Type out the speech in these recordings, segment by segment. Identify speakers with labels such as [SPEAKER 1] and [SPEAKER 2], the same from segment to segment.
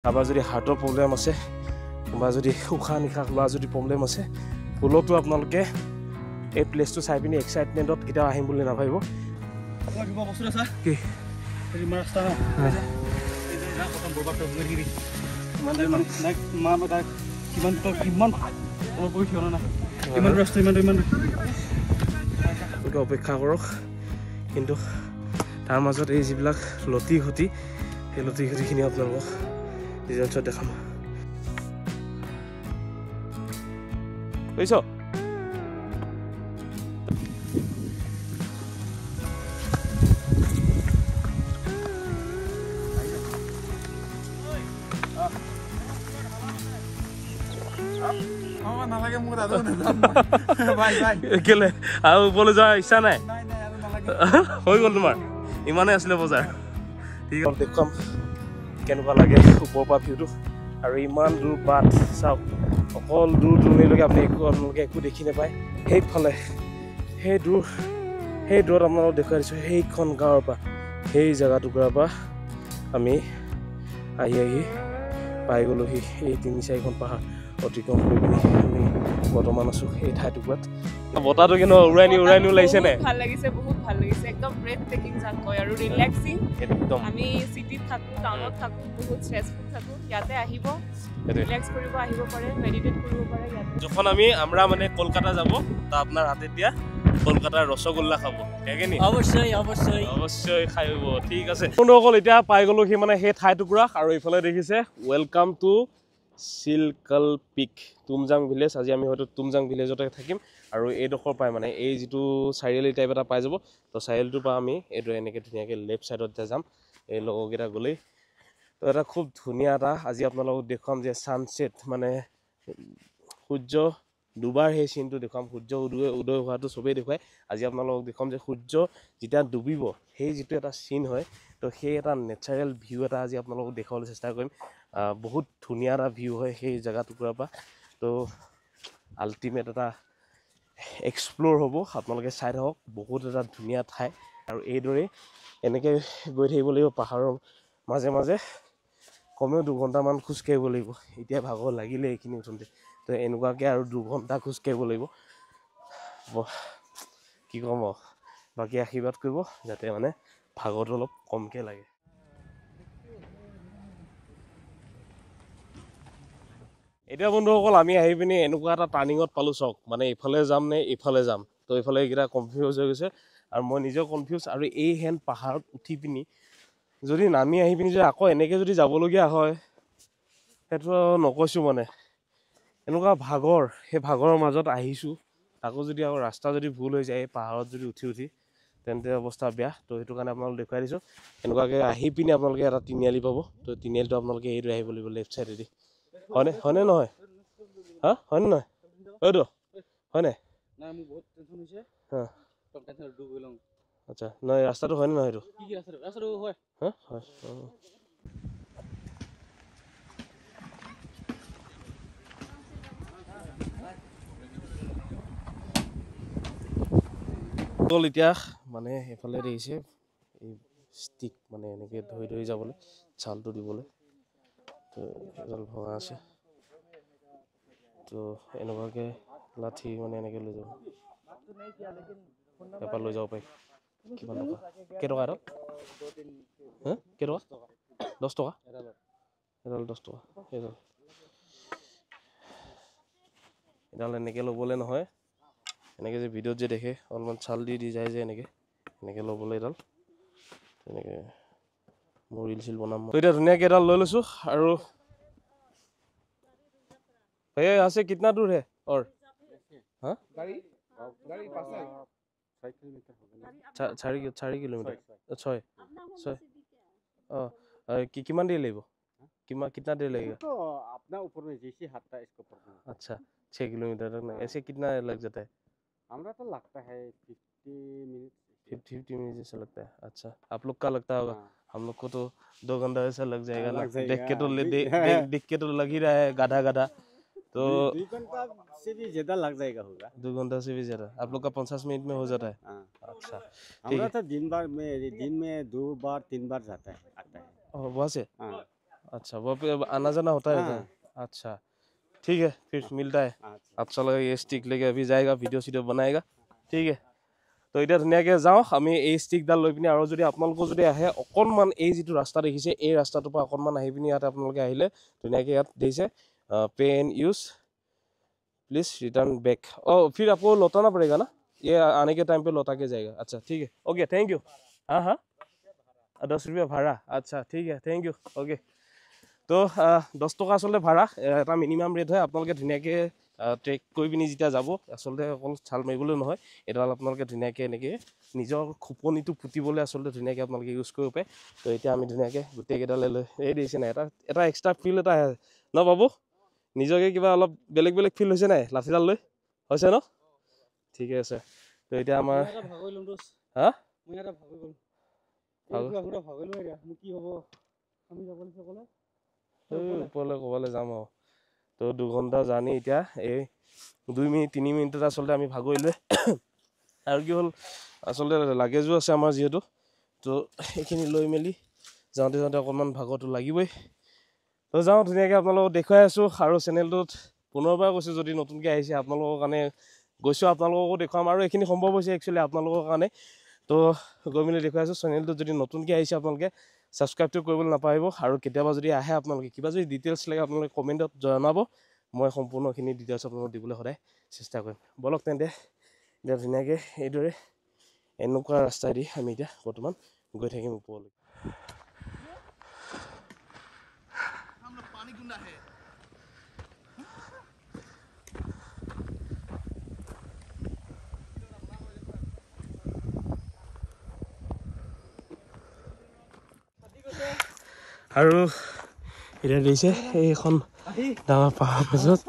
[SPEAKER 1] কাৰোবাৰ যদি হাৰ্টৰ প্ৰব্লেম আছে বা যদি উশাহ নিশাহ লোৱা যদি প্ৰব্লেম আছে ফুলতো আপোনালোকে এই প্লেচটো চাই পিনি এক্সাইটমেণ্টত কেতিয়াও আহিম বুলি নাভাবিব অপেক্ষা কৰক কিন্তু তাৰ মাজত এই যিবিলাক লতি ঘটি সেই লতি ঘটিখিনি আপোনালোকক ৰিজল্টত দেখাম বুজিছ কেলে আৰু ওপৰলৈ যোৱাৰ ইচ্ছা নাই হৈ গ'ল তোমাৰ ইমানেই আছিলে বজাৰ ঠিক আছে দেখুৱাম কেনেকুৱা লাগে ওপৰৰ পৰা ভিউটো আৰু ইমান দূৰ বাট চাওক অকল দূৰ দূৰণিলৈকে আপোনালোকে একো দেখি নাপায় সেইফালে সেই দূৰত আপোনালোকক দেখুৱাই দিছোঁ সেইখন গাঁৱৰ পৰা সেই জেগাটুকুৰাৰ পৰা আমি আহি পাই গ'লোহি এই ৩-৪খন পাহাৰ অতিক্ৰম কৰি পিনি আমি বৰ্তমান আছোঁ এই ঠাইটুকুৰাত বতাহটো কিন্তু উৰাই নিও লাগিছে নে
[SPEAKER 2] ভাল লাগিছে বহুত ভাল লাগিছে একদম ব্ৰেথ টেকিং যাক কয় আৰু ৰিলেক্সিং
[SPEAKER 1] একদম
[SPEAKER 2] আমি চিটিত থাকোঁ টাউনত থাকোঁ বহুত ষ্ট্ৰেছফুল থাকোঁ ইয়াতে আহিব ৰিলেক্স কৰিব আহিব পাৰে মেডিটেট কৰিব পাৰে ইয়াতে
[SPEAKER 1] যখন আমরা মানে কলকাতা যাব তা আপনার হাতে দিয়া কলকাতার রসগোল্লা খাব কেগেনি অবশ্যই খাইব ঠিক আছে বন্ধুসকল এতিয়া পাই গলো সি মানে সেই ঠাইটুকুৰা আৰু এইফালে দেখিছে welcome to Chilkal peak Tumjang village আজি আমি হয়তো তুমজাং ভিলেজতে থাকিম আৰু এইডোখৰ পাই মানে এই যিটো চাৰিআলি টাইপ এটা পাই যাব তো চাৰিআলিটোৰ পৰা আমি এইটো এনেকৈ ধুনীয়াকৈ লেফ্ট ছাইডত যাম এই লগৰকেইটা গ'লেই তো এটা খুব ধুনীয়া এটা আজি আপোনালোকক দেখুৱাম যে ছানছেট মানে সূৰ্য দুবাৰ সেই চিনটো দেখুৱাম সূৰ্য উদয় হোৱাটো চবেই দেখুৱায় আজি আপোনালোকক দেখুৱাম যে সূৰ্য যেতিয়া ডুবিব সেই যিটো এটা চিন হয় তো সেই এটা নেচাৰেল ভিউ এটা আজি আপোনালোকক দেখুৱাবলৈ চেষ্টা কৰিম বহুত ধুনীয়া এটা ভিউ হয় সেই জেগাটুকুৰাৰ পৰা তো আল্টিমেট এটা এক্সপ্ল'ৰ হ'ব আপোনালোকে চাই থাকক বহুত এটা ধুনীয়া ঠাই আৰু এইদৰে এনেকৈ গৈ থাকিব লাগিব পাহাৰৰ মাজে মাজে কমেও 2 ঘণ্টামান খোজকাঢ়িব লাগিব এতিয়া ভাগৰ লাগিলে এইখিনি উঠোঁতে তো এনেকুৱাকৈ আৰু 2 ঘণ্টা খোজকাঢ়িব লাগিব কি ক'ম বাকী আশীৰ্বাদ কৰিব যাতে মানে ভাগৰটো অলপ কমকৈ লাগে এতিয়া বন্ধুসকল আমি আহি পিনি এনেকুৱা এটা টাৰ্ণিঙত পালোঁ চাওক মানে ইফালে যাম নে ইফালে যাম তো এইফালে এইকেইটা কনফিউজ হৈ গৈছে আৰু মই নিজেও কনফিউজ আৰু এই হেন পাহাৰত উঠি পিনি যদি নামি আহি পিনি যদি আকৌ এনেকৈ যদি যাবলগীয়া হয় সেইটো নকৈছোঁ মানে এনেকুৱা ভাগৰ সেই ভাগৰৰ মাজত আহিছোঁ আকৌ যদি আকৌ ৰাস্তা যদি ভুল হৈ যায় এই পাহাৰত যদি উঠি তেন্তে অৱস্থা বেয়া তো সেইটো কাৰণে আপোনালোক দেখুৱাই দিছোঁ এনেকুৱাকৈ আহি পিনি আপোনালোকে এটা তিনিআলি পাব তো তিনিআলিটো আপোনালোকে এইটো আহিব লাগিব লেফ্ট চাইডেদি হয়নে নহয় হা হয়নে নহয় হয়তো হয়নে আচ্ছা নহয় ৰাস্তাটো হয়নে নহয় এইটো হা হয় এতিয়া মানে এইফালে দেখিছে এই ষ্টিক মানে এনেকৈ ধৰি যাবলৈ ছালটো দিবলৈ তো এডাল ভঙা আছে তো এনেকুৱাকৈ লাঠি মানে এনেকৈ লৈ যাব এপাৰ লৈ যাব পাৰি কিমান টকা কেইটকা এডাল হা কেইটকা 10 টকা এডাল 10 টকা এডাল এনেকৈ ল'বলৈ নহয় এনেকৈ যে ভিডিঅ'ত যে দেখে অলপমান ছাল দি যায় যে এনেকৈ ল'বলৈ এডাল তেনেকৈ মোৰ ৰিল চিল বনাম তো এতিয়া ধুনীয়াকৈ এডাল লৈ লৈছোঁ আৰু भैया यहाँ से कितना दूर है और हाँ 4 किलोमीटर 6 किमान देर लगेगा कितना देर लगेगा तो अपना ऊपर में जैसे हाथ है इसके ऊपर अच्छा 6 किलोमीटर तक ऐसे कितना लग जाता है हमरा तो लगता है 50 मिनट जैसा लगता है अच्छा आप लोग का लगता होगा हम लोग को तो 2 घंटा ऐसा लग जाएगा ना देख के तो लग ही रहा है गाधा तो 2 घंटा से भी ज्यादा लग जाएगा होगा 2 घंटा से भी ज्यादा आप लोग का 50 मिनट में हो जाता है अच्छा हमारा तो दिन में 2 बार 3 बार जाता है आता है वहाँ से अच्छा वो आना जाना होता है अच्छा ठीक है फिर मिलता है आप चलो ये स्टिक लेके अभी जाएगा वीडियो सीडियो बनाएगा ठीक है तो এতিয়া ধুনীয়াকৈ যাওঁ আমি এই ষ্টিকডাল লৈ পিনি আৰু যদি আপোনালোকৰ যদি আহে অকণমান এই যিটো ৰাস্তা দেখিছে এই ৰাস্তাটোৰ পৰা অকণমান আহি পিনি ইয়াত আপোনালোকে আহিলে ধুনীয়াকৈ ইয়াত দেখিছে पे and use please return back फिर आपको लौटाना पड़ेगा ना ये आने के टाइम पे लौटा के जाएगा अच्छा ठीक है ओके थैंक यू हाँ हाँ 10 रुपया भाड़ा अच्छा ठीक है थैंक यू ओके तो 10 टका आसलते भाड़ा এটা মিনিমাম ৰেট হয় আপোনালোকে ধুনীয়াকৈ ট্ৰেক কৰি পিনি যেতিয়া যাব আচলতে অকল ছাল মাৰিবলৈ নহয় এডাল আপোনালোকে ধুনীয়াকৈ এনেকৈ নিজৰ খুপনিটো পুতিবলৈ আচলতে ধুনীয়াকৈ আপোনালোকে ইউজ কৰিব পাৰে তো এতিয়া আমি ধুনীয়াকৈ গোটেইকেইডালে লৈ এই দিছে নাই এটা এক্সট্ৰা ফিল এটা আহে ন বাবু নিজকে কিবা অলপ বেলেগ বেলেগ ফিল হৈছে নাই লাঠিডাল লৈ হৈছে ন ঠিকে আছে তো এতিয়া আমাৰ হা ওপৰলৈ ক'বলৈ যাম আৰু তো 2 ঘণ্টা জাৰ্ণি এতিয়া এই 2 মিনিট 3 মিনিটত আচলতে আমি ভাগৰিলে আৰু কি হ'ল আচলতে লাগেজো আছে আমাৰ যিহেতু তো এইখিনি লৈ মেলি যাওঁতে যাওঁতে অকণমান ভাগৰটো লাগিবই তো যাওঁ ধুনীয়াকৈ আপোনালোকক দেখুৱাই আছোঁ আৰু চেনেলটোত পুনৰবাৰ কৈছোঁ যদি নতুনকৈ আহিছে আপোনালোকৰ কাৰণে গৈছোঁ আপোনালোককো দেখুৱাম আৰু এইখিনি সম্ভৱ হৈছে একচুৱেলি আপোনালোকৰ কাৰণে তো গৈ মেলি দেখুৱাই আছোঁ চেনেলটোত যদি নতুনকৈ আহিছে আপোনালোকে ছাবস্ক্ৰাইবটো কৰিবলৈ নাপাহৰিব আৰু কেতিয়াবা যদি আহে আপোনালোকে কিবা যদি ডিটেইলছ লাগে আপোনালোকে কমেণ্টত জনাব মই সম্পূৰ্ণখিনি ডিটেইলছ আপোনালোকক দিবলৈ সদায় চেষ্টা কৰিম বলক তেন্তে এতিয়া ধুনীয়াকৈ এইদৰে এনেকুৱা ৰাস্তাইদি আমি এতিয়া বৰ্তমান গৈ থাকিম ওপৰলৈ আৰু এতিয়া দিছে এইখন ডাঙৰ পাহাৰ মাজত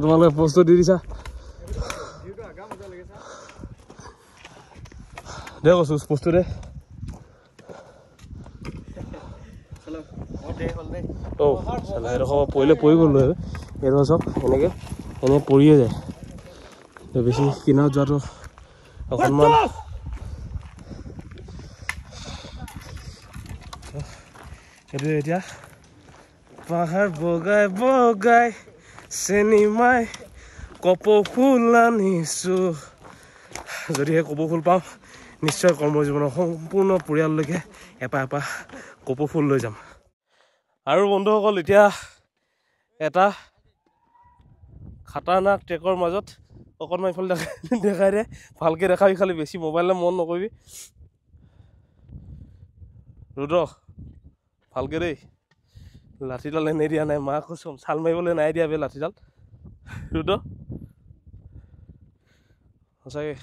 [SPEAKER 1] তোমালোকে পোষ্টটো দি দিছা দে কৈছো পোষ্টটো দে পৰিলে পৰি গ'লো এইটো চব এনেকৈ এনে পৰিয়ে যায় বেছি কিনাৰত যোৱাটো অকণমান এইটো এতিয়া পাহাৰ বগাই বগাই চেনিমাই কপৌ ফুল আনিছোঁ যদিহে কপৌ ফুল পাওঁ নিশ্চয় কৰ্মজীৱনৰ সম্পূৰ্ণ পৰিয়াললৈকে এপাহ এপাহ কপৌ ফুল লৈ যাম আৰু বন্ধুসকল এতিয়া এটা খাটাৰনাক ট্ৰেকৰ মাজত অকণমান ইফালে দেখাই দে ভালকৈ দেখাবি খালি বেছি মোবাইললৈ মন নকৰিবি ৰুদ্ৰ ভালকৈ দেই লাঠিডাল এনেই দিয়া নাই মাক কৈছোঁ ছাল মাৰিবলৈ নাই দিয়া বে লাঠিডাল ৰুদ্ৰ সঁচাকৈ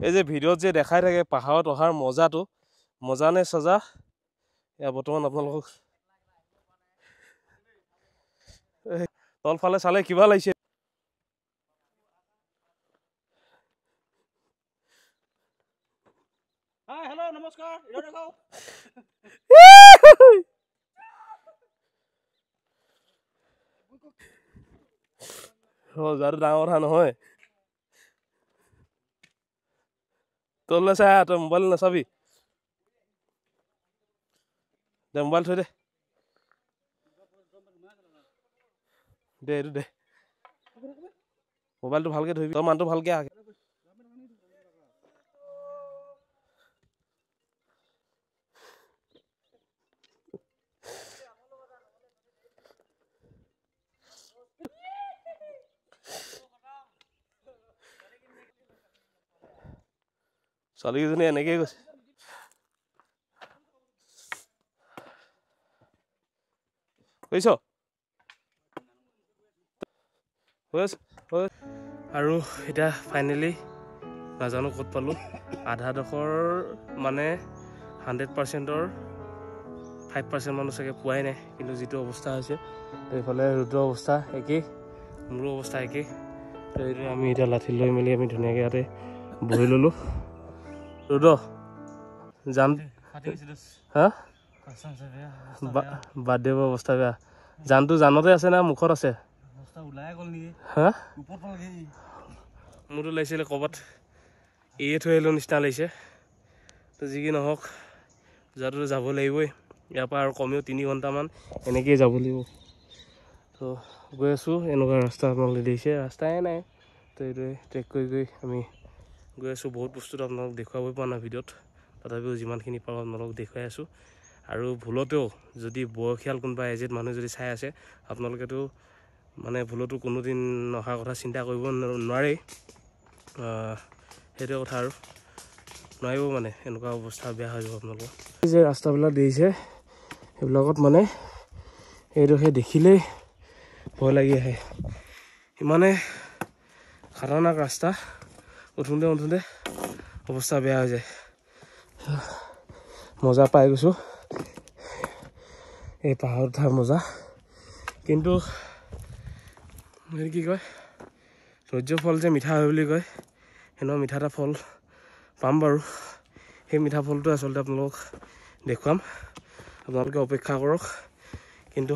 [SPEAKER 1] এই যে ভিডিঅ'ত যে দেখাই থাকে পাহাৰত অহাৰ মজাটো মজা নে চজা এয়া বৰ্তমান আপোনালোকক তলফালে চালে কিবা লাগিছে
[SPEAKER 3] হেল্ল' নমস্কাৰ
[SPEAKER 1] যোৱাটো ডাঙৰ কথা নহয় তললৈ চাই তই মোবাইল নাচাবি দে মোবাইল থৈ দে দে এইটো দে মোবাইলটো ভালকৈ ধৰিবি তই মানুহটো ভালকৈ আহ ছোৱালীকেইজনী এনেকেই গৈছে কৈছ আৰু এতিয়া ফাইনেলি নাজানো ক'ত পালোঁ আধাডোখৰ মানে 100%ৰ 5% মানুহ চাগে পোৱাই নাই কিন্তু যিটো অৱস্থা হৈছে এইফালে ৰুদ্ৰৰ অৱস্থা একেই মোৰো অৱস্থা একেই তো এইটো আমি এতিয়া লাঠি লৈ মেলি আমি ধুনীয়াকৈ ইয়াতে বহি ল'লোঁ ৰুদ্ৰ যাম হা বাদ দিব অৱস্থা বেয়া জানটো জানতে আছে না মুখত আছে হা মোৰতো লাগিছিলে ক'ৰবাত এয়ে থৈ আহিলোঁ নিচিনা লাগিছে তো যি কি নহওক যোৱাটো যাব লাগিবই ইয়াৰ পৰা আৰু কমেও 3 ঘণ্টামান এনেকৈয়ে যাব লাগিব তো গৈ আছোঁ এনেকুৱা ৰাস্তা আপোনালোকে দেখিছে ৰাস্তাই নাই তো এইটোৱে ট্ৰেক কৰি গৈ আমি গৈ আছোঁ বহুত বস্তুটো আপোনালোকক দেখুৱাবই পৰা নাই ভিডিঅ'ত তথাপিও যিমানখিনি পাৰোঁ আপোনালোকক দেখুৱাই আছোঁ আৰু ভুলতেও যদি বয়সীয়াল কোনোবা এজেড মানুহ যদি চাই আছে আপোনালোকেতো মানে ভুলতো কোনোদিন অহাৰ কথা চিন্তা কৰিব নোৱাৰেই সেইটোৱে কথা আৰু নোৱাৰিব মানে এনেকুৱা অৱস্থা বেয়া হৈ যাব আপোনালোকৰ এই যে ৰাস্তাবিলাক দেখিছে সেইবিলাকত মানে এইডোখে দেখিলেই ভয় লাগি আহে ইমানে খাতৰনাক ৰাস্তা উঠোঁতে অৱস্থা বেয়া হৈ যায় মজা পাই গৈছোঁ এই পাহাৰত উঠাৰ মজা কিন্তু হেৰি কি কয় ধৈৰ্য ফল যে মিঠা হয় বুলি কয় সেনেকুৱা মিঠা এটা ফল পাম বাৰু সেই মিঠা ফলটো আচলতে আপোনালোকক দেখুৱাম আপোনালোকে অপেক্ষা কৰক কিন্তু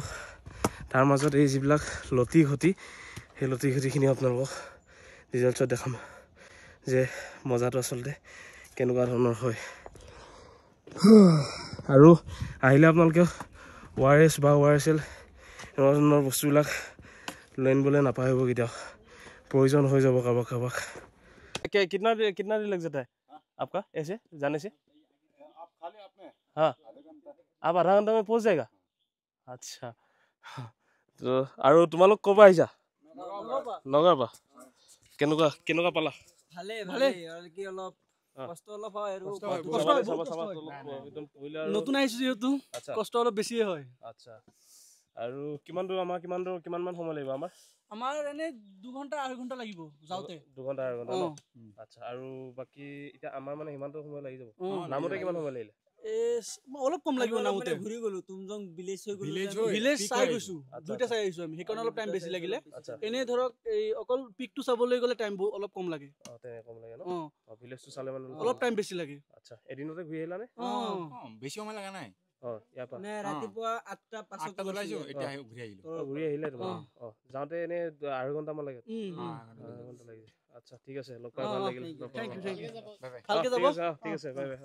[SPEAKER 1] তাৰ মাজত এই যিবিলাক লতি ঘটি সেই লতি ঘটিখিনি আপোনালোকক ৰিজাল্টছত দেখাম যে মজাটো আচলতে কেনেকুৱা ধৰণৰ হয় আৰু আহিলে আপোনালোকে ORS বা ORSL এনেকুৱা ধৰণৰ বস্তুবিলাক লৈ আনিবলৈ নাপাহৰিব কেতিয়াও प्रयोजन हो जाए काबा क्या कितना देर लग जाता है आपका ऐसे जाने से आप खाली आपने हाँ आप आधा घंटा में पहुंच जाएगा अच्छा तो और तुम्हारा कब आइसा नगर पा केनुका पाला ভালে ভালে আর কি অলপ কষ্ট অলপ হয় আৰু নতুন আইছো যেহেতু কষ্ট অলপ বেছি হয় আচ্ছা আৰু কিমান মান সময় লাগিব আমাৰ এনে 2 ঘন্টা 2.5 ঘন্টা লাগিব যাওতে 2 ঘন্টা 2.5 ঘন্টা আচ্ছা আৰু বাকি এটা আমাৰ মানে হিমান্ত সময় লাগি যাব নামতে কিমান সময় লাগিলে অলপ কম লাগিব নামতে ঘুৰি গলো তুমজং ভিলেজ চাই গৈছো দুটা চাই আহিছো আমি হেকন অলপ টাইম বেছি লাগিলে এনে ধৰক এই অকল পিকটো চাবলৈ গলে টাইম অলপ কম লাগে তেনে কম লাগে ন ভিলেজটো চালে মানে অলপ টাইম বেছি লাগে আচ্ছা এদিনতে ঘুৰি আহিলা নে বেছি সময় লাগা নাই ইয়াপা নে ৰাতিপুৱা 8টা 5টা ওলাইছো এতিয়া ঘুৰি আহিলে তুমি যাওঁতে এনে 2.5 ঘন্টা মান লাগে 2.5 ঘন্টা লাগে আচ্ছা ঠিক আছে লগ পাই ভাল লাগিল থ্যাংক ইউ ভালকে যাব ঠিক আছে বাই বাই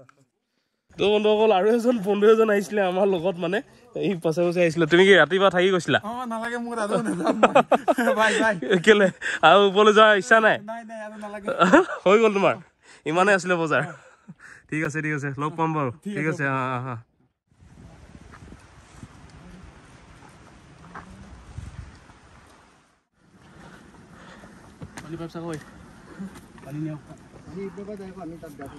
[SPEAKER 1] তো বন্ধুসকল আৰু এজন বন্ধু এজন আহিছিলে আমাৰ লগত মানে এই পাছে আহিছিলে তুমি কি ৰাতিপুৱা থাকি গৈছিলা নালাগে মোক ৰাজু নাযাম বাই বাই কেলে আৰু ওপৰলৈ যোৱাৰ ইচ্ছা নাই আৰু নালাগে হৈ গ'ল তোমাৰ ইমানে আছিলে বজাৰ ঠিক আছে লগ পাম বাৰু ঠিক আছে পানী পাইছা কই পানী নিও পানী ইপেবা যাইব আমি তাত যাবো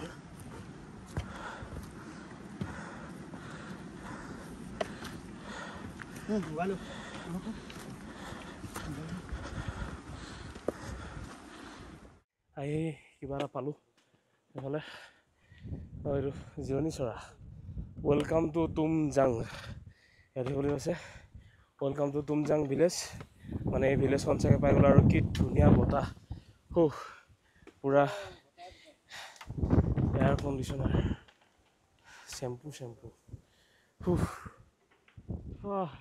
[SPEAKER 1] ভালো আই কিবা এটা পালো এফালে আৰু জিৰণি চৰা ওয়েলকাম টু তুমজাং ইয়াতে বুলি আছে ওয়েলকাম টু তুমজাং ভিলেজ মানে এই ভিলেজখন চাগে পাই গ'ল আৰু কি ধুনীয়া বতাহ পুৰা এয়াৰ কণ্ডিশ্যনাৰ শ্যাম্পু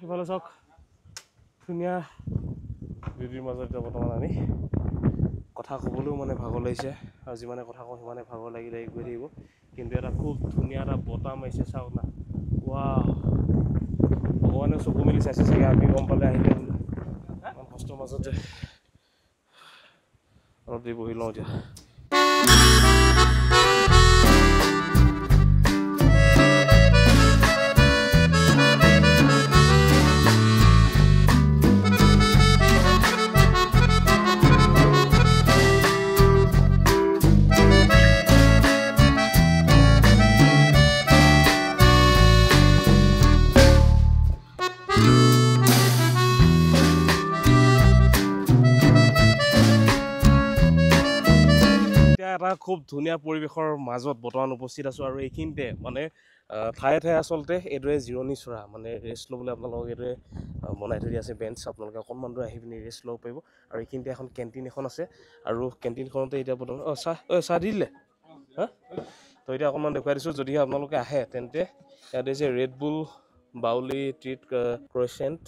[SPEAKER 1] ইফালে চাওক ধুনীয়া বিউটিৰ মাজত এতিয়া বৰ্তমান আমি কথা ক'বলৈও মানে ভাগৰ লাগিছে আৰু যিমানে কথা কওঁ সিমানে ভাগৰ লাগি গৈ থাকিব কিন্তু এটা খুব ধুনীয়া এটা বতাহ মাৰিছে চাওক না ৱাও ভগৱানে চকু মেলি চাইছে চাগে আমি গম পালে আহিলে ইমান কষ্টৰ মাজতে অলপ দেৰি বহি লওঁ এতিয়া এটা খুব ধুনীয়া পৰিৱেশৰ মাজত বৰ্তমান উপস্থিত আছোঁ আৰু এইখিনিতে মানে ঠায়ে আচলতে এইদৰে জিৰণি চৰা মানে ৰেষ্ট ল'বলৈ আপোনালোকক এইদৰে বনাই থৈ দিয়া আছে বেঞ্চ আপোনালোকে অকণমান দূৰ আহি পিনি ৰেষ্ট ল'ব পাৰিব আৰু এইখিনিতে এখন কেণ্টিন এখন আছে আৰু কেণ্টিনখনতে এতিয়া বৰ্তমান চাহ দি দিলে হা তো এতিয়া অকণমান দেখুৱাই দিছোঁ যদিহে আপোনালোকে আহে তেন্তে ইয়াত হৈছে ৰেড বুল বাউলি ট্ৰিট ক্ৰ'চেণ্ট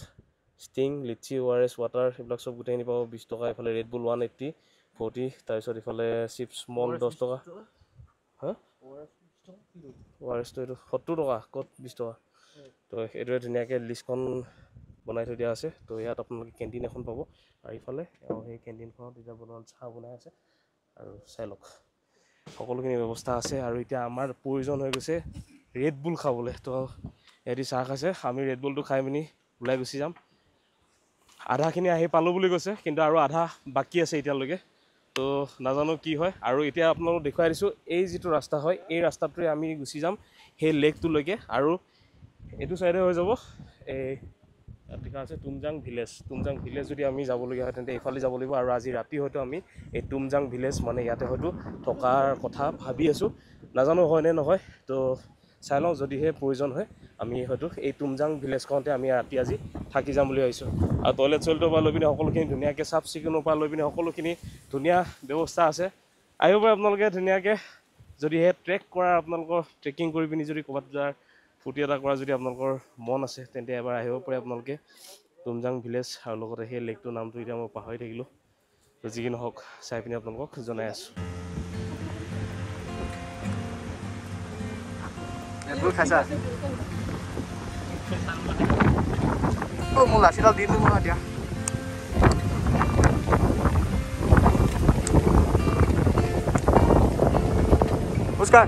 [SPEAKER 1] ষ্টিং লিচি ORS ৱাটাৰ সেইবিলাক চব গোটেইখিনি পাব 20 টকা এইফালে ৰেড বুল 180 40 তাৰপিছত ইফালে চিপছ মল 10 টকা হা ওয়াৰেছটো এইটো 70 টকা ক'ত 20 টকা তো এইটোৱে ধুনীয়াকৈ লিষ্টখন বনাই থৈ দিয়া আছে তো ইয়াত আপোনালোকে কেণ্টিন এখন পাব আৰু ইফালে সেই কেণ্টিনখনত এতিয়া বৰ্তমান চাহ বনাই আছে আৰু চাই লওক সকলোখিনি ব্যৱস্থা আছে আৰু এতিয়া আমাৰ প্ৰয়োজন হৈ গৈছে ৰেড বুল খাবলৈ তো এটি চাহ খাইছে আমি ৰেড বুলটো খাই পিনি ওলাই গুচি যাম আধাখিনি আহি পালোঁ বুলি কৈছে কিন্তু আৰু আধা বাকী আছে এতিয়ালৈকে তো নাজানো কি হয় আৰু এতিয়া আপোনালোকক দেখুৱাই দিছোঁ এই যিটো ৰাস্তা হয় এই ৰাস্তাটোৱে আমি গুচি যাম সেই লেকটোলৈকে আৰু এইটো চাইডে হৈ যাব এই ইয়াত লিখা আছে তুমজাং ভিলেজ যদি আমি যাবলগীয়া হয় তেন্তে এইফালে যাব লাগিব আৰু আজি ৰাতি হয়তো আমি এই তুমজাং ভিলেজ মানে ইয়াতে হয়তো থকাৰ কথা ভাবি আছোঁ নাজানো হয় নে নহয় তো চাই লওঁ যদিহে প্ৰয়োজন হয় আমি হয়তো এই তুমজাং ভিলেজখনতে আমি ৰাতি আজি থাকি যাম বুলি ভাবিছোঁ আৰু টয়লেট চইলেটৰ পৰা লৈ পিনে সকলোখিনি ধুনীয়াকৈ চাফ চিকুণৰ পৰা লৈ পিনে সকলোখিনি ধুনীয়া ব্যৱস্থা আছে আহিব পাৰে আপোনালোকে ধুনীয়াকৈ যদিহে ট্ৰেক কৰা আপোনালোকৰ ট্ৰেকিং কৰি পিনি যদি ক'ৰবাত যোৱাৰ ফূৰ্তি এটা কৰা যদি আপোনালোকৰ মন আছে তেন্তে এবাৰ আহিব পাৰে আপোনালোকে তুমজাং ভিলেজ আৰু লগতে সেই লেকটোৰ নামটো এতিয়া মই পাহৰি থাকিলোঁ তো যি কি নহওক চাই পিনি আপোনালোকক জনাই আছোঁ
[SPEAKER 3] খাইছা মোৰ লাচিডাল দি দিলোঁ নহয় এতিয়া নমস্কাৰ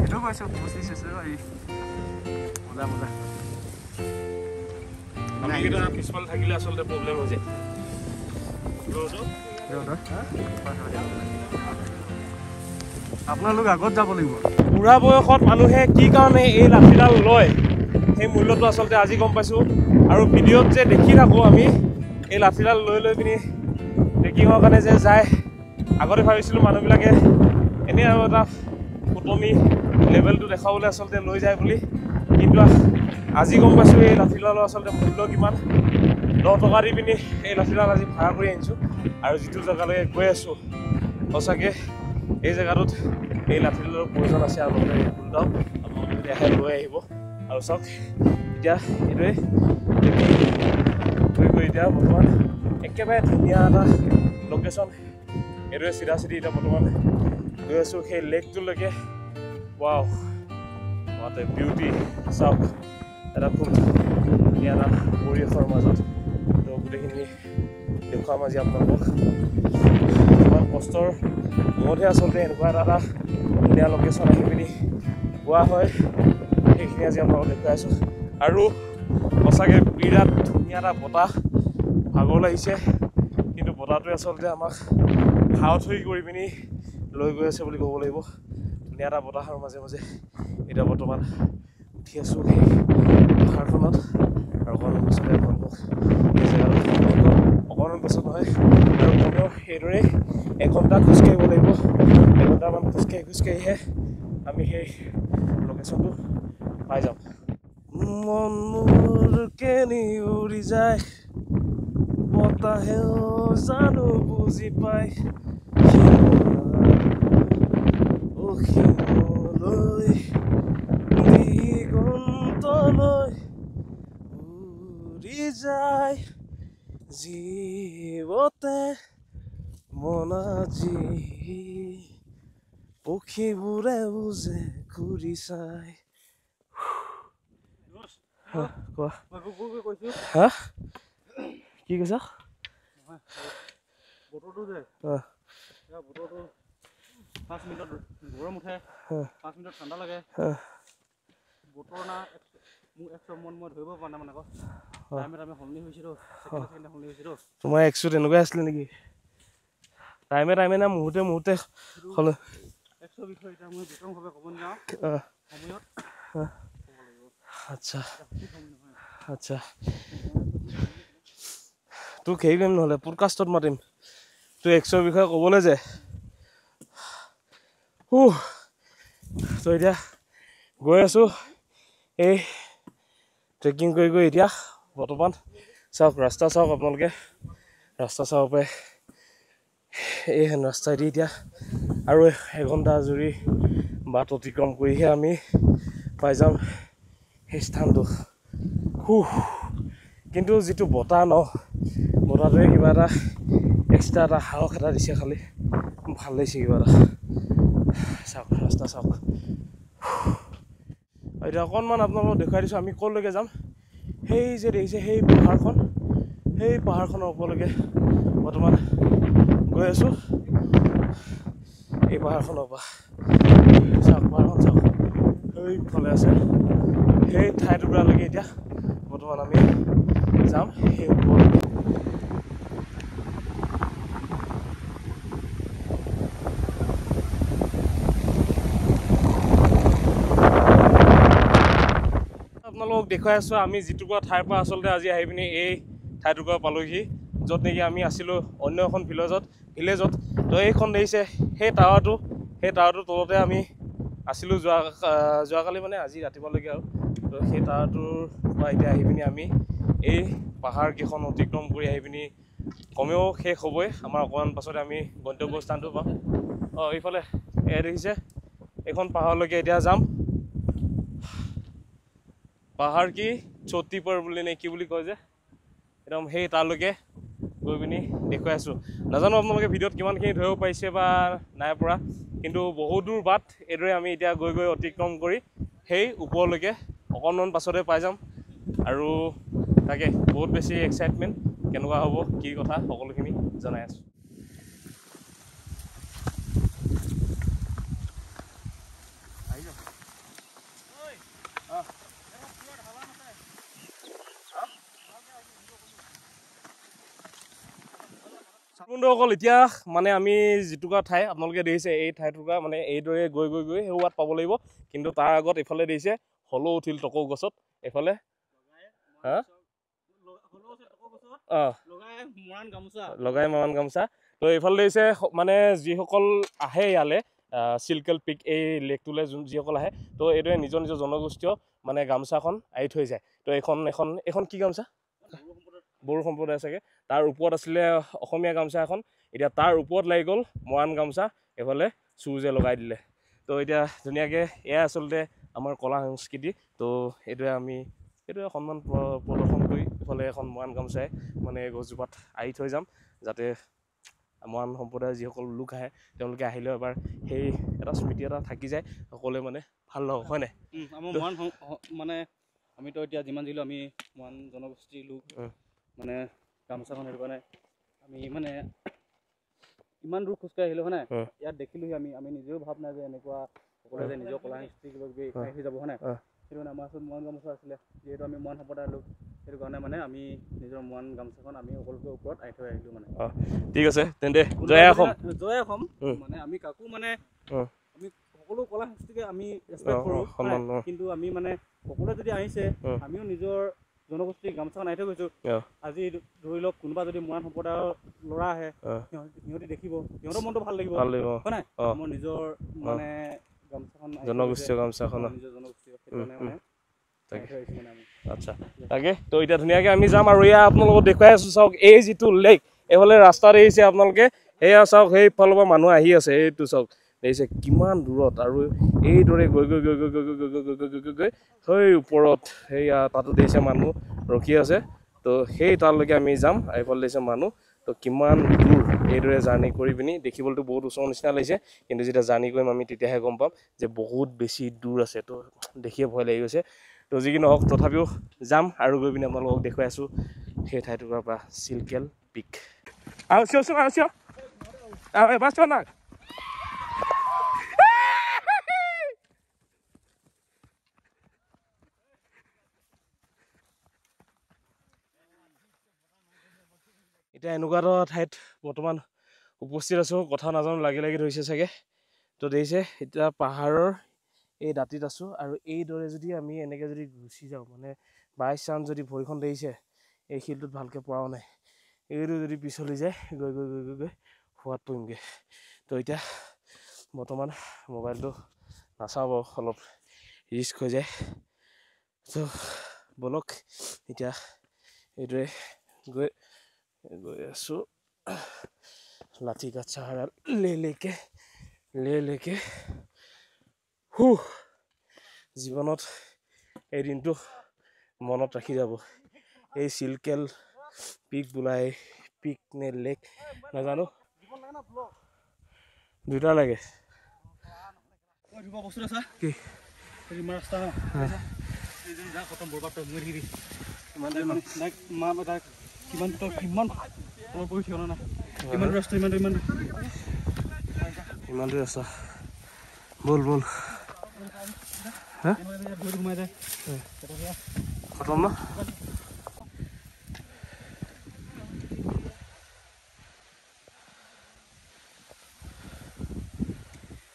[SPEAKER 3] এইটো কৈছোঁ পঁচিছ আছে মজা মজা
[SPEAKER 1] পিছফালে থাকিলে আচলতে প্ৰব্লেম হৈ যায়
[SPEAKER 3] আপোনালোক আগত যাব লাগিব
[SPEAKER 1] বুঢ়া বয়সত মানুহে কি কাৰণে এই লাঠিডাল লয় সেই মূল্যটো আচলতে আজি গম পাইছোঁ আৰু ভিডিঅ'ত যে দেখি থাকোঁ আমি এই লাঠিডাল লৈ পিনি ট্ৰেকিঙৰ কাৰণে যে যায় আগতে ভাবিছিলোঁ মানুহবিলাকে এনেই আৰু এটা ফুটনি লেভেলটো দেখাবলৈ আচলতে লৈ যায় বুলি কিন্তু আজি গম পাইছোঁ এই লাঠিডালৰ আচলতে মূল্য কিমান 10 টকা দি পিনি এই লাঠিডাল আজি ভাড়া কৰি আনিছোঁ আৰু যিটো জেগালৈ গৈ আছোঁ সঁচাকৈ এই জেগাটোত এই লাঠিডালৰ প্ৰয়োজন আছে আৰু লগতে এই ফুলটাও আপোনালোকে যদি আহে লৈ আহিব আৰু চাওক এতিয়া এইটোৱে গৈ এতিয়া বৰ্তমান একেবাৰে ধুনীয়া এটা লোকেশ্যন এইটোৱে চিধা চিধি এতিয়া বৰ্তমান গৈ আছোঁ সেই লেকটোলৈকে ৱাও হোৱাট এ বিউটি চাওক এটা খুব ধুনীয়া এটা পৰিৱেশৰ মাজত তো গোটেইখিনি দেখুৱাম আজি আপোনালোকক ইমান কষ্টৰ মূৰতহে আচলতে এনেকুৱা এটা ধুনীয়া লোকেশ্যন আহি পিনি পোৱা হয় সেইখিনি আজি আপোনালোকক দেখুৱাই আছোঁ আৰু সঁচাকৈ বিৰাট ধুনীয়া এটা বতাহ ভাগৰ লাগিছে কিন্তু বতাহটোৱে আচলতে আমাক হাওথৰি কৰি পিনি লৈ গৈ আছে বুলি ক'ব লাগিব ধুনীয়া এটা বতাহৰ মাজে মাজে এতিয়া বৰ্তমান উঠি আছোঁ সেই পাহাৰখনত আৰু অকণমান পাছতে আপোনালোকক এই জেগাটো অকণমান পাছত নহয় আৰু কমেও সেইদৰে এঘণ্টা খোজকাঢ়িব লাগিব এঘণ্টামান খোজকাঢ়িহে আমি সেই লোকেশ্যনটো পাই যাম মন মোৰ কেনি উৰি যায় বতাহেও জানো বুজি পায় অসীমলৈ দিগন্তলৈ উৰি যায় জীৱতে মনাজি পক্ষীবোৰে উজে ঘূৰি চাই কোৱা হা কি কৈছা
[SPEAKER 3] বতৰটো যে বতৰটো 5 মিনিটত গৰম উঠে 5 মিনিটত ঠাণ্ডা লাগে বতৰ না মোৰ একশো মন মই ধৰিব পৰা নাই মানে আকৌ টাইমে সলনি হৈছিল সলনি হৈছিল
[SPEAKER 1] তোমাৰ একশো তেনেকুৱাই আছিলে নেকি টাইমে না মুহূৰ্তে
[SPEAKER 3] 100 বিষয় এটা মই বিতংভাৱে ক'ব যাওঁ সময়ত
[SPEAKER 1] আচ্ছা আচ্ছা তোক হেৰি কৰিম নহ'লে পডকাষ্টত মাতিম তোৰ 100 বিষয়ে ক'বলৈ যে তো এতিয়া গৈ আছোঁ এই ট্ৰেকিং কৰি এতিয়া বৰ্তমান চাওক ৰাস্তা চাওক আপোনালোকে ৰাস্তা চাব পাৰে এইহেন ৰাস্তাইদি এতিয়া আৰু এঘণ্টা জুৰি বাট অতিক্ৰম কৰিহে আমি পাই যাম সেই স্থানটো কিন্তু যিটো বতাহ ন বতাহটোৱে কিবা এটা এক্সট্ৰা এটা সাহস এটা দিছে খালি ভাল লাগিছে কিবা এটা চাওক ৰাস্তা চাওক এতিয়া অকণমান আপোনালোকক দেখুৱাই দিছোঁ আমি ক'লৈকে যাম সেই যে দেখিছে সেই পাহাৰখনৰ ওপৰলৈকে বৰ্তমান গৈ আছোঁ এই পাহাৰখনৰ পৰা চাওক পাহাৰখন চাওক সেইফালে আছে সেই ঠাইটুকুৰালৈকে এতিয়া বৰ্তমান আমি যাম সেই ওপৰলৈকে আপোনালোকক দেখুৱাই আছোঁ আমি যিটুকুৰা ঠাইৰ পৰা আচলতে আজি আহি পিনি এই ঠাইটুকুৰা পালোহি য'ত নেকি আমি আছিলোঁ অন্য এখন ভিলেজত তো এইখন দেখিছে সেই টাৱাৰটোৰ তলতে আমি আছিলোঁ যোৱাকালি মানে আজি ৰাতিপুৱালৈকে আৰু তো সেই টাৱাৰটোৰ পৰা এতিয়া আহি পিনি আমি এই পাহাৰকেইখন অতিক্ৰম কৰি আহি পিনি কমেও শেষ হ'বই আমাৰ অকণমান পাছতে আমি গন্তব্যস্থানটো পাম এইফালে দেখিছে এইখন পাহাৰলৈকে এতিয়া যাম পাহাৰ কি চটি পৰ বুলি নে কি বুলি কয় যে একদম সেই তালৈকে গৈ পিনি দেখুৱাই আছোঁ নাজানো আপোনালোকে ভিডিঅ'ত কিমানখিনি ধৰিব পাৰিছে বা নাই পৰা কিন্তু বহুত দূৰ বাট এইদৰে আমি এতিয়া গৈ অতিক্ৰম কৰি সেই ওপৰলৈকে অকণমান পাছতে পাই যাম আৰু তাকে বহুত বেছি এক্সাইটমেণ্ট কেনেকুৱা হ'ব কি কথা সকলোখিনি জনাই আছোঁ বন্ধুসকল এতিয়া মানে আমি যিটুকুৰা ঠাই আপোনালোকে দেখিছে এই ঠাইটুকুৰা মানে এইদৰে গৈ সেই হোৱাত পাব লাগিব কিন্তু তাৰ আগত এইফালে দেখিছে হলৌ উঠিল টকৌ গছত এইফালে লগাই মৰাণ গামোচা তো এইফালে দেখিছে মানে যিসকল আহে ইয়ালৈ চিল্কেল পিক এই লেকটোলৈ যিসকল আহে তো এইদৰে নিজৰ জনগোষ্ঠীয় মানে গামোচাখন আঁৰি থৈ যায় তো এইখন কি গামোচা বড়ো সম্প্ৰদায় চাগে তাৰ ওপৰত আছিলে অসমীয়া গামোচা এখন এতিয়া তাৰ ওপৰত লাগি গ'ল মৰাণ গামোচা এইফালে চুজে লগাই দিলে তো এতিয়া ধুনীয়াকৈ এয়া আচলতে আমাৰ কলা সংস্কৃতি তো এইটোৱে সন্মান প্ৰদৰ্শন কৰি এইফালে এখন মৰাণ গামোচাই মানে গছজোপাত আঁৰি থৈ যাম যাতে মৰাণ সম্প্ৰদায়ৰ যিসকল লোক আহে তেওঁলোকে আহিলেও এবাৰ সেই এটা স্মৃতি এটা থাকি যায় সকলোৱে মানে ভাল লগক হয় নাই
[SPEAKER 3] আমাৰ মৰাণ মানে আমিতো এতিয়া যিমান যিলেও আমি মৰাণ জনগোষ্ঠীৰ লোক মানে গামোচাখন সেইটো কাৰণে আমি মানে ইমান দূৰ খোজকাঢ়ি আহিলোঁ হয় নাই ইয়াত দেখিলোহি আমি নিজেও ভাৱ নাই যে এনেকুৱা সকলোৱে যে নিজৰ কলা সংস্কৃতি কিবা কিবি আহি যাব হয় নাই সেইটো কাৰণে আমাৰ ওচৰত মৰাণ গামোচা আছিলে যিহেতু আমি মৰাণ সম্প্ৰদায়ৰ লোক সেইটো কাৰণে মানে আমি নিজৰ মৰাণ গামোচাখন আমি সকলোকে ওপৰত আহি থৈ আহিলোঁ মানে
[SPEAKER 1] ঠিক আছে তেন্তে জয় অসম
[SPEAKER 3] মানে আমি কাকো মানে আমি সকলো কলা সংস্কৃতিকে আমি ৰেচপেক্ট কৰোঁ কিন্তু আমি মানে সকলোৱে যদি আহিছে আমিও নিজৰ জনগোষ্ঠী গামোচাখন আহি থৈ গৈছোঁ আজি ধৰি লওক কোনোবা যদি মৰাণ সম্প্ৰদায়ৰ ল'ৰা আহে সিহঁতি দেখিব সিহঁতৰ মনটো ভাল লাগিব হয় নাই মোৰ নিজৰ মানে গামোচাখন
[SPEAKER 1] জনগোষ্ঠীয় গামোচাখন
[SPEAKER 3] নিজৰ জনগোষ্ঠীয় সেইটো মানে
[SPEAKER 1] আচ্ছা তাকে তো এতিয়া ধুনীয়াকৈ আমি যাম আৰু এয়া আপোনালোকক দেখুৱাই আছোঁ চাওক এই যিটো লেক এইফালে ৰাস্তাত আহিছে আপোনালোকে সেয়া চাওক সেইফালৰ পৰা মানুহ আহি আছে এইটো চাওক দেখিছে কিমান দূৰত আৰু এইদৰে গৈ সেই ওপৰত সেয়া তাতো দেখিছে মানুহ ৰখি আছে তো সেই তালৈকে আমি যাম এইফালে দেখিছে মানুহ তো কিমান দূৰ এইদৰে জাৰ্ণি কৰি পিনি দেখিবলৈতো বহুত ওচৰৰ নিচিনা লাগিছে কিন্তু যেতিয়া জাৰ্ণি কৰিম আমি তেতিয়াহে গম পাম যে বহুত বেছি দূৰ আছে তো দেখিয়ে ভয় লাগি গৈছে তো যি কি নহওক তথাপিও যাম আৰু গৈ পিনি আপোনালোকক দেখুৱাই আছোঁ সেই ঠাইটুকুৰাৰ পৰা চিল্কেল পিক এতিয়া এনেকুৱা এটা ঠাইত বৰ্তমান উপস্থিত আছোঁ কথা নাজানো লাগি ধৰিছে চাগে তো দেখিছে এতিয়া পাহাৰৰ এই দাঁতিত আছোঁ আৰু এইদৰে যদি আমি এনেকৈ যদি গুচি যাওঁ মানে বাই চান্স যদি ভৰিখন দেখিছে এই শিলটোত ভালকৈ পৰাও নাই এইটো যদি পিছলি যায় গৈ হোৱাত পৰিমগৈ তো এতিয়া বৰ্তমান মোবাইলটো নাচাব অলপ ৰিস্ক হৈ যায় তো বলক এতিয়া এইদৰে গৈ আছোঁ লাঠি কাঠ চাহাৰা লে লেকে জীৱনত এই দিনটো মনত ৰাখি যাব এই চিলকেল পিক বোলাই পিক নে লেক নাজানো দুটা লাগে
[SPEAKER 3] বস্তু আছে
[SPEAKER 1] কি
[SPEAKER 3] ইমান ৰাস্তা খতম বৰবাদ কিমান কিমান ৰাস্তা
[SPEAKER 1] ইমান দূৰ ৰাস্তা বল বল
[SPEAKER 3] ঘুমাই যায়
[SPEAKER 1] খতম না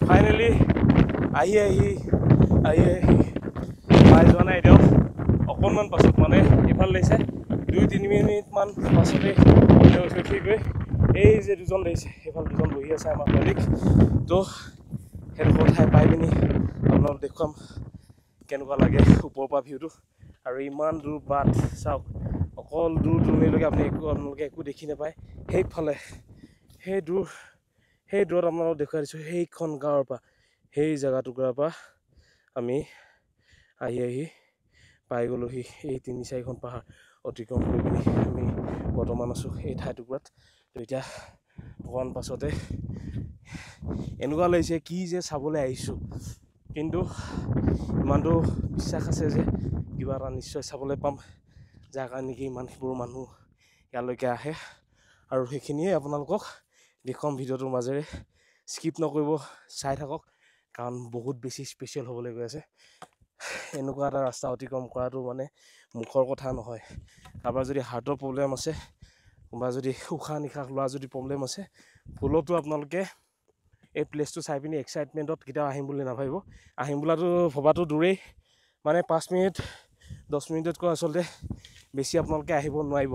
[SPEAKER 1] ফাইনেলি আহি পাই যোৱা নাই এতিয়াও অকণমান পাছত মানে এইফাল লাগিছে 2-3 মিনিটমান পাছতে উঠি গৈ এই যে দুজন লাগিছে সেইফাল দুজন বহি আছে আমাৰ মালিক তো সেইডোখৰ ঠাই পাই পিনি আপোনালোক দেখুৱাম কেনেকুৱা লাগে ওপৰৰ পৰা ভিউটো আৰু ইমান দূৰ বাট চাওক অকল দূৰ দূৰণিলৈকে আপোনালোকে একো দেখি নাপায় সেইফালে সেই দূৰত আপোনালোকক দেখুৱাই দিছোঁ সেইখন গাঁৱৰ পৰা সেই জেগা টুকুৰাৰ পৰা আমি আহি পাই গ'লোহি এই 3-4খন পাহাৰ অতিক্ৰম কৰি পিনি আমি বৰ্তমান আছোঁ এই ঠাইটুকুৰাত তো এতিয়া অকণমান পাছতে এনেকুৱা লাগিছে কি যে চাবলৈ আহিছোঁ কিন্তু ইমানটো বিশ্বাস আছে যে কিবা এটা নিশ্চয় চাবলৈ পাম যাৰ কাৰণে নেকি ইমানবোৰ মানুহ ইয়ালৈকে আহে আৰু সেইখিনিয়ে আপোনালোকক দেখুৱাম ভিডিঅ'টোৰ মাজেৰে স্কিপ নকৰিব চাই থাকক কাৰণ বহুত বেছি স্পেচিয়েল হ'বলৈ গৈ আছে এনেকুৱা এটা ৰাস্তা অতিক্ৰম কৰাটো মানে মুখৰ কথা নহয় কাৰোবাৰ যদি হাৰ্টৰ প্ৰব্লেম আছে বা যদি উশাহ নিশাহ লোৱা যদি প্ৰব্লেম আছে ফুলতো আপোনালোকে এই প্লেচটো চাই পিনি এক্সাইটমেণ্টত কেতিয়াও আহিম বুলি নাভাবিব আহিম বোলাটো ভবাটো দূৰেই মানে 5 মিনিট 10 মিনিটতকৈ আচলতে বেছি আপোনালোকে আহিব নোৱাৰিব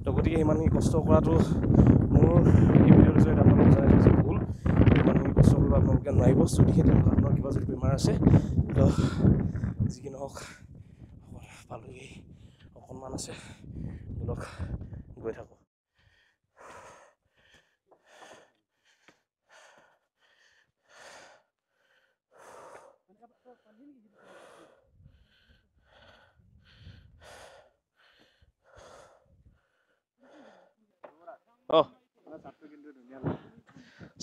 [SPEAKER 1] তো গতিকে ইমানখিনি কষ্ট কৰাটো মোৰ এই ভিডিঅ'টো জৰিয়তে আপোনালোকক জনাই দিছোঁ ভুল ইমানখিনি কষ্ট কৰিব আপোনালোকে নোৱাৰিব যদিহে তেনেকুৱা ধৰণৰ কিবা যদি বেমাৰ আছে তো যি কি নহওক পালোহি অকণমান আছে ধৰক গৈ থাকোঁ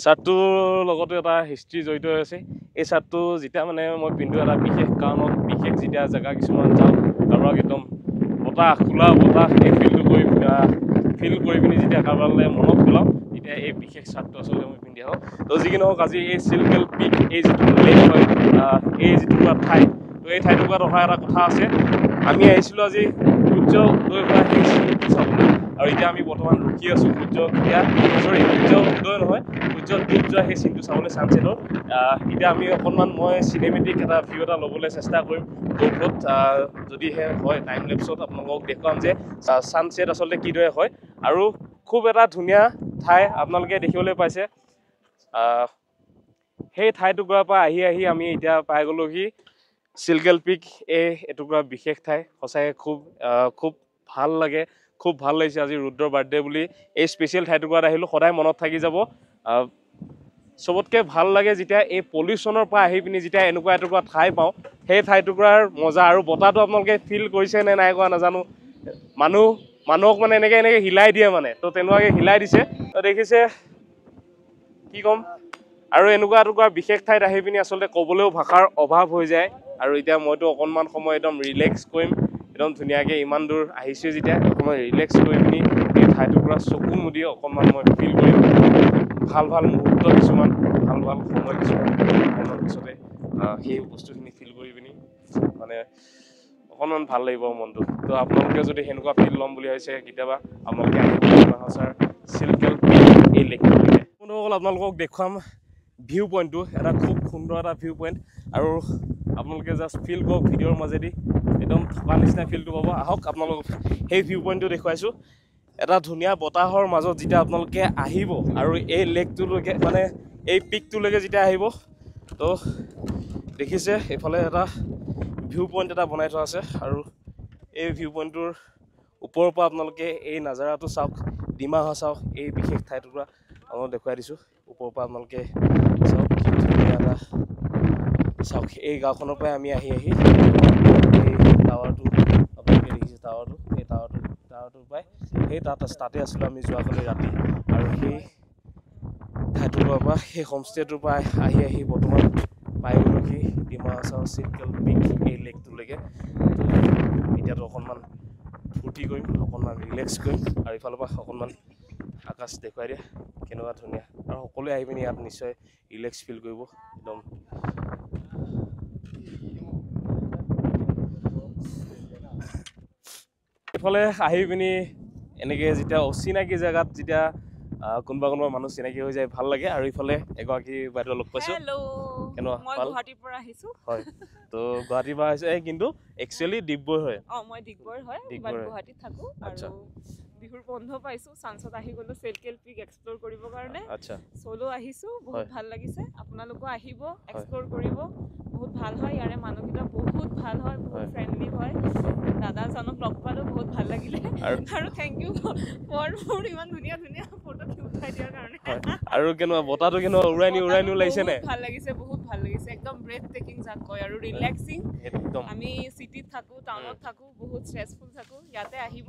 [SPEAKER 1] চাৰ্টটোৰ লগতো এটা হিষ্ট্ৰী জড়িত হৈ আছে এই চাৰ্টটো যেতিয়া মানে মই পিন্ধো এটা বিশেষ কাৰণত বিশেষ যেতিয়া জেগা কিছুমান যাওঁ কাৰোবাক একদম বতাহ খোলা বতাহ এই ফিল কৰি পিনি যেতিয়া কাৰোবালৈ মনত পেলাওঁ তেতিয়া এই বিশেষ চাৰ্টটো আচলতে মই পিন্ধি আহোঁ তো যি কি নহওক আজি এই চিলকেল পিক এই যিটো লেক হয় এই যিটো ঠাই তো এই ঠাইটুকুৰাত অহা এটা কথা আছে আমি আহিছিলোঁ আজি সূৰ্য উদয় হোৱা সেই চিনটো চাবলৈ আৰু এতিয়া আমি বৰ্তমান ৰখি আছোঁ সূৰ্য উদয় নহয় সূৰ্য ডুব যোৱা সেই চিনটো চাবলৈ ছানছেটৰ এতিয়া আমি অকণমান মই চিনেমেটিক এটা ভিউ এটা ল'বলৈ চেষ্টা কৰিম গোপ্ৰত যদিহে হয় টাইম লেপছত আপোনালোকক দেখুৱাম যে ছানছেট আচলতে কিদৰে হয় আৰু খুব এটা ধুনীয়া ঠাই আপোনালোকে দেখিবলৈ পাইছে সেই ঠাইটুকুৰাৰ পৰা আহি আমি এতিয়া পাই গ'লোহি চিলকেল পিক এটুকুৰা বিশেষ ঠাই সঁচাকৈ খুব ভাল লাগে খুব ভাল লাগিছে আজি ৰুদ্ৰৰ বাৰ্থডে বুলি এই স্পেচিয়েল ঠাইটুকুৰাত আহিলোঁ সদায় মনত থাকি যাব চবতকৈ ভাল লাগে যেতিয়া এই পলিউশ্যনৰ পৰা আহি পিনি যেতিয়া এনেকুৱা এটুকুৰা ঠাই পাওঁ সেই ঠাইটুকুৰাৰ মজা আৰু বতাহটো আপোনালোকে ফিল কৰিছে নে নাই কৰা নাজানো মানুহক মানে এনেকৈ হিলাই দিয়ে মানে তো তেনেকুৱাকৈ হিলাই দিছে তো দেখিছে কি ক'ম আৰু এনেকুৱা এটুকুৰা বিশেষ ঠাইত আহি পিনি আচলতে ক'বলৈও ভাষাৰ অভাৱ হৈ যায় আৰু এতিয়া মইতো অকণমান সময় একদম ৰিলেক্স কৰিম একদম ধুনীয়াকৈ ইমান দূৰ আহিছোঁ যেতিয়া অকণমান ৰিলেক্স কৰি পিনি এই ঠাইটুকুৰা চকু মুদি অকণমান মই ফিল কৰিম ভাল মুহূৰ্ত কিছুমান ভাল সময় কিছুমান অকণমান পিছতে সেই বস্তুখিনি ফিল কৰি পিনি মানে অকণমান ভাল লাগিব মনটো তো আপোনালোকে যদি সেনেকুৱা ফিল ল'ম বুলি ভাবিছে কেতিয়াবা আপোনালোকে আহিব ছাৰ চিলকেল এই লেকটোৰ পিনে বন্ধুসকল আপোনালোকক দেখুৱাম ভিউ পইণ্টটো এটা খুব সুন্দৰ এটা ভিউ পইণ্ট আৰু আপোনালোকে জাষ্ট ফিল কৰক ভিডিঅ'ৰ মাজেদি একদম থকা নিচিনা ফিলটো পাব আহক আপোনালোকক সেই ভিউ পইণ্টটো দেখুৱাইছোঁ এটা ধুনীয়া বতাহৰ মাজত যেতিয়া আপোনালোকে আহিব আৰু এই লেকটোলৈকে মানে এই পিকটোলৈকে যেতিয়া আহিব তো দেখিছে এইফালে এটা ভিউ পইণ্ট এটা বনাই থোৱা আছে আৰু এই ভিউ পইণ্টটোৰ ওপৰৰ পৰা আপোনালোকে এই নাজাৰাটো চাওক ডিমাহাছাও চাওক এই বিশেষ ঠাইটুকুৰা আপোনালোক দেখুৱাই দিছোঁ ওপৰৰ পৰা আপোনালোকে চাওক ধুনীয়া এটা চাওক এই গাঁওখনৰ পৰাই আমি আহি এই টাৱাৰটো আপোনালোকে দেখিছে টাৱাৰটো এই টাৱাৰটোৰ পৰাই সেই তাতে আছিলোঁ আমি যোৱাকালি ৰাতি আৰু সেই ঠাইটোৰ পৰা সেই হোমষ্টেটোৰ পৰা আহি বৰ্তমান পাই গ'লোহি ডিমা হাছাও চিৰকেল পিক এই লেকটোলৈকে এতিয়াতো অকণমান ফূৰ্তি কৰিম অকণমান ৰিলেক্স কৰিম আৰু ইফালৰ পৰা অকণমান আকাশ দেখুৱাই দিয়ে কেনেকুৱা ধুনীয়া আৰু সকলোৱে আহি পিনি ইয়াত নিশ্চয় ৰিলেক্স ফিল কৰিব একদম এইফালে আহি পিনি এনেকৈ যেতিয়া অচিনাকি জেগাত যেতিয়া কোনোবা মানুহ চিনাকি হৈ যায় ভাল লাগে আৰু ইফালে এগৰাকী বাইদেউ লগ পাইছোঁ
[SPEAKER 2] মই গুৱাহাটীৰ পৰা আহিছোঁ
[SPEAKER 1] হয় তো গুৱাহাটীৰ পৰা আহিছে কিন্তু একচুৱেলি ডিগবৈ হয়
[SPEAKER 2] মই ডিগবৈৰ হয় বাট গুৱাহাটীত থাকোঁ আৰু বিহুৰ বন্ধ পাইছোঁ চান্সত আহি গ'লোঁ চিৰকেল পিক এক্সপ্ল'ৰ কৰিবৰ কাৰণে চলো আহিছোঁ বহুত ভাল লাগিছে আপোনালোকো আহিব এক্সপ্ল'ৰ কৰিব বহুত ভাল হয় ইয়াৰে মানুহকেইটা বহুত ভাল হয় বহুত ফ্ৰেণ্ডলি হয় দাদাজনক লগ পালোঁ বহুত ভাল লাগিলে আৰু থেংক ইউ ফৰ মোৰ ইমান ধুনীয়া ধুনীয়া ফটো উঠাই দিয়াৰ কাৰণে
[SPEAKER 1] আৰু কেনেকুৱা বতাহটো কেনেকুৱা উৰাই নিউ লাগিছে নে
[SPEAKER 2] ভাল লাগিছে বহুত ভাল লাগিছে একদম ব্ৰেথ টেকিং যাক কয় আৰু ৰিলেক্সিং আমি চিটিত থাকোঁ টাউনত থাকোঁ বহুত ষ্ট্ৰেছফুল থাকোঁ ইয়াতে আহিব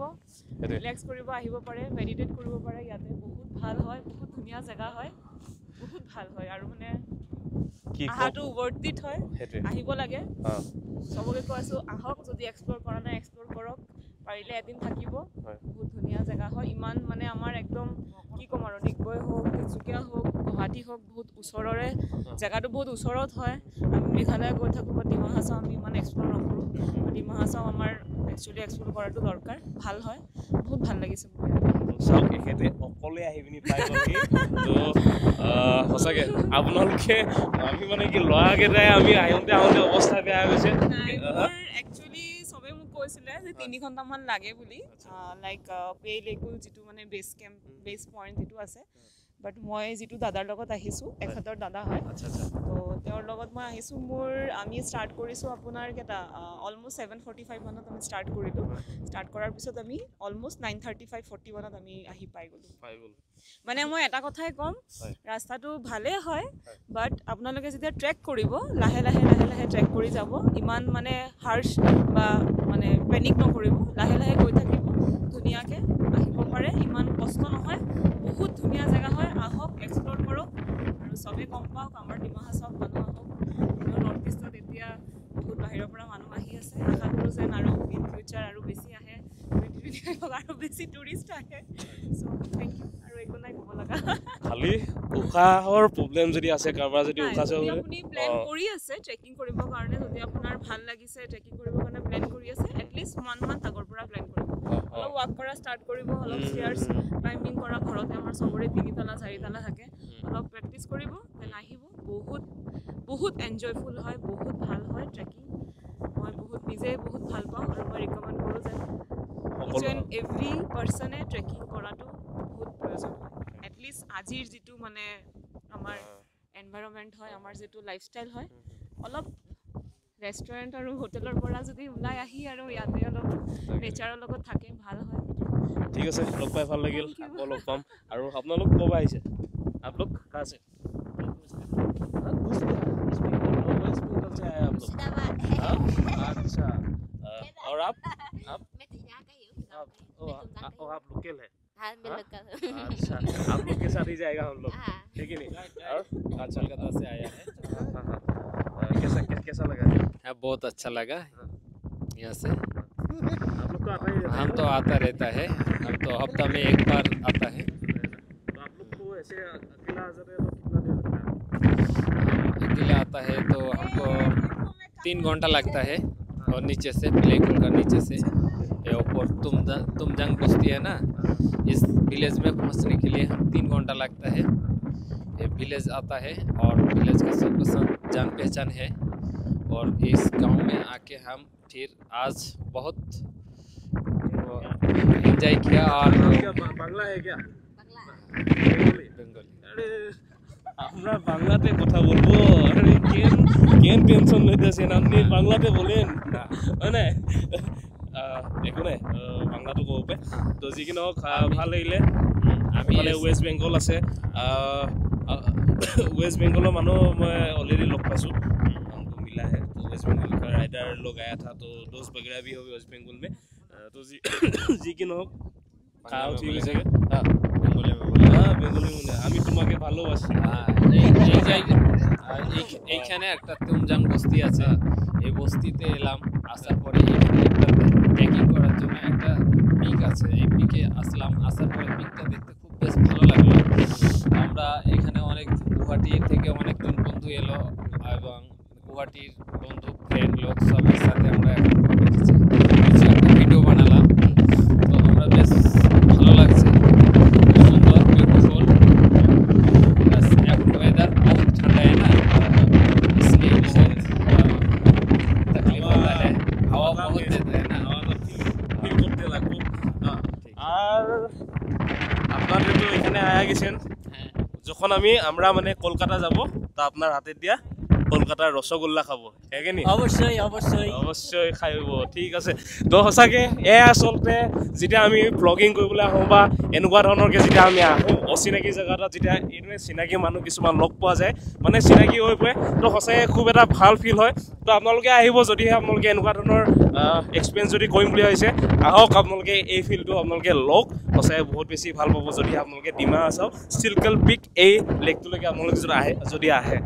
[SPEAKER 2] ৰিলেক্স কৰিব আহিব পাৰে মেডিটেট কৰিব পাৰে ইয়াতে বহুত ভাল হয় বহুত ধুনীয়া জেগা হয় বহুত ভাল হয় আৰু মানে আহাটো ৱৰ্থ ইট হয় আহিব লাগে চবকে কৈ আছোঁ আহক যদি এক্সপ্ল'ৰ কৰা নাই এক্সপ্ল'ৰ কৰক পাৰিলে এদিন থাকিব বহুত ধুনীয়া জেগা হয় ইমান মানে আমাৰ একদম কি ক'ম আৰু ডিগবৈ হওক তিনিচুকীয়া হওক গুৱাহাটী হওক বহুত ওচৰৰে জেগাটো বহুত ওচৰত হয় আমি মেঘালয় গৈ থাকোঁ বা ডিমা হাছাও আমি ইমান এক্সপ্ল'ৰ নকৰোঁ ডিমা হাছাও আমাৰ একচুৱেলি এক্সপ্ল'ৰ কৰাটো দৰকাৰ ভাল হয় বহুত ভাল লাগিছে মোৰ
[SPEAKER 1] চাওক এখেতে অকলে আহি পিনি পাই গ'লহি তো সঁচাকৈ আপোনালোকে আমি মানে কি ল'ৰাকেইটাই আমি আহোঁতে অৱস্থা বেয়া গৈছে
[SPEAKER 2] একচুৱেলি চবেই মোক কৈছিলে যে 3 ঘণ্টামান লাগে বুলি লাইক পে লেকুল যিটো মানে বেছ পইণ্ট যিটো আছে বাট মই যিটো দাদাৰ লগত আহিছোঁ এখেতৰ দাদা হয় তো তেওঁৰ লগত মই আহিছোঁ আমি ষ্টাৰ্ট কৰিছোঁ আপোনাৰ অলমষ্ট 7:45 মানত আমি ষ্টাৰ্ট কৰিলোঁ ষ্টাৰ্ট কৰাৰ পিছত আমি অলমষ্ট 9:35-40 আমি আহি পাই গ'লোঁ মানে মই এটা কথাই ক'ম ৰাস্তাটো ভালেই হয় বাট আপোনালোকে যেতিয়া ট্ৰেক কৰিব লাহে লাহে ট্ৰেক কৰি যাব ইমান মানে হাৰ্ছ বা মানে পেনিক নকৰিব লাহে লাহে গৈ থাকিব ধুনীয়াকৈ আহিব পাৰে ইমান কষ্ট নহয় বহুত ধুনীয়া জেগা হয় আহক এক্সপ্ল'ৰ কৰক আৰু চবেই গম পাওক আমাৰ ডিমা হাছাওত মানুহ আহক নৰ্থ ইষ্টত এতিয়া বহুত বাহিৰৰ পৰা মানুহ আহি আছে আশা কৰোঁ যেন আৰু ইন ফিউচাৰ আৰু বেছি আহে আৰু বেছি টুৰিষ্ট আহে চ' থেংক ইউ আৰু একো নাই ক'ব লগা
[SPEAKER 1] খালি উশাহৰ প্ৰব্লেম যদি আছে কাৰোবাৰ যদি উশাহ
[SPEAKER 2] আপুনি প্লেন কৰি আছে ট্ৰেকিং কৰিবৰ কাৰণে যদি আপোনাৰ ভাল লাগিছে ট্ৰেকিং কৰিবৰ কাৰণে প্লেন কৰি আছে এটলিষ্ট 1 মান্থ আগৰ পৰা প্লেন কৰিব অলপ ৱাক কৰা ষ্টাৰ্ট কৰিব অলপ ষ্টেয়াৰ্ছ ক্লাইম্বিং কৰা ঘৰতে আমাৰ চবৰে 3 তলা 4 তলা থাকে অলপ প্ৰেক্টিচ কৰিব দেন আহিব বহুত এনজয়ফুল হয় বহুত ভাল হয় ট্ৰেকিং মই নিজে বহুত ভাল পাওঁ আৰু মই ৰিকমেণ্ড কৰোঁ যে ইচ এণ্ড এভৰি পাৰ্চনে ট্ৰেকিং কৰাটো বহুত প্ৰয়োজন হয় এটলিষ্ট আজিৰ যিটো মানে আমাৰ এনভাইৰনমেণ্ট হয় আমাৰ যিটো লাইফষ্টাইল হয় অলপ ৰেষ্টুৰেণ্ট আৰু হোটেলৰ পৰা যদি ওলাই আহি আৰু ইয়াতে অলপ নেচাৰৰ লগত থাকে ভাল হয়
[SPEAKER 1] ঠিক আছে লগ পাই ভাল লাগিল আকৌ লগ পাম আৰু আপোনালোক ক'ব আহিছে আপোনালোক कहाँ से अच्छा और आप आप लोकल है अच्छा आप लोग के साथ ही जाएगा हम लोग ठीक है नहीं और कलकत्ता से आया है कैसा लगा
[SPEAKER 4] बहुत अच्छा लगा यहाँ से
[SPEAKER 1] आप लोग तो
[SPEAKER 4] हम तो आता रहता है हम तो हफ्ता में एक बार आता है
[SPEAKER 1] तो आप लोग को ऐसे अकेला आ जाते हैं तो कितना देर लगता है
[SPEAKER 4] अकेला आता है तो हमको 3 घंटा लगता है और नीचे से प्लेकुल का नीचे से ऊपर तुमजंग बस्ती है ना इस विलेज में पहुंचने के लिए 3 घंटा लगता है ये विलेज आता है और विलेज का सबको जान पहचान है और इस गांव में आके हम फिर आज बहुत एंजॉय किया और
[SPEAKER 1] बांग्ला है क्या
[SPEAKER 4] बेंगली
[SPEAKER 1] अरे আমরা বাংলাতে কথা বলবো আরে কেন টেনশন লইতেছেন আপনি বাংলাতে বলেন হয় না একো নাই বাংলাটো ক'ব পাৰে তো যিকি নহওক ভাল লাগিলে আমি ৱেষ্ট বেংগল আছে ৱেষ্ট বেংগলৰ মানুহ মই অলৰেডি লগ পাইছোঁ वेस्ट बंगाल का राइडर लोग आया था, तो दोस्त वगैरह भी हो वेस्ट बंगाल में। तो जी की নহওক খাও ঠিক আছে হ্যাঁ বেঙ্গলি মনে আমি তোমাকে ভালোবাসি।
[SPEAKER 4] এইখানে একটা তুমজাং বস্তি আছে, এই বস্তিতে এলাম। আসার পরে এখানে একটা ট্রেকিং করার জন্য একটা পিক আছে, এই পিকে আসলাম। আসার পরে পিকটা দেখতে খুব বেশ ভালো লাগলো। আমরা এখানে অনেক গুয়াহাটি থেকে অনেকজন বন্ধু এলো, এবং গুয়াহাটির বন্ধু ফ্রেন্ড লোক সবার সাথে আমরা এখন কিছু একটা ভিডিও বানালাম। তো আমরা বেশ ভালো লাগছে, সুন্দর বিউটিফুল। वेदर बहुत ठंडा है ना, इसलिए बहुत तकलीफ होता है। हवा बहुत देता है ना,
[SPEAKER 1] ফিল করতে লাগবো। আর আপনাদের তো এখানে আয়া গেছেন, যখন আমরা মানে কলকাতা যাব, তা আপনার হাতে দিয়া কলকাতার রসগোল্লা খাব, হ্যাঁ
[SPEAKER 5] অবশ্যই অবশ্যই
[SPEAKER 1] অবশ্যই খাইব। ঠিক আছে, তো সঁচাকৈ এয়া আচলতে যেতিয়া আমি ব্লগিং কৰিবলৈ আহোঁ বা এনেকুৱা ধৰণৰকৈ যেতিয়া আমি আহোঁ অচিনাকি জেগা এটাত, যেতিয়া এইদৰে চিনাকি মানুহ কিছুমান লগ পোৱা যায়, মানে চিনাকি হৈ পৰে, তো সঁচাকৈ খুব এটা ভাল ফিল হয়। তো আপোনালোকে আহিব, যদিহে আপোনালোকে এনেকুৱা ধৰণৰ এক্সপিৰিয়েঞ্চ যদি কৰিম বুলি ভাবিছে, আহক আপোনালোকে, এই ফিলটো আপোনালোকে লওক, সঁচাকৈ বহুত বেছি ভাল পাব। যদি আপোনালোকে ডিমা হাছাও চিল্কল পিক এই লেকটোলৈকে আপোনালোকে যদি আহে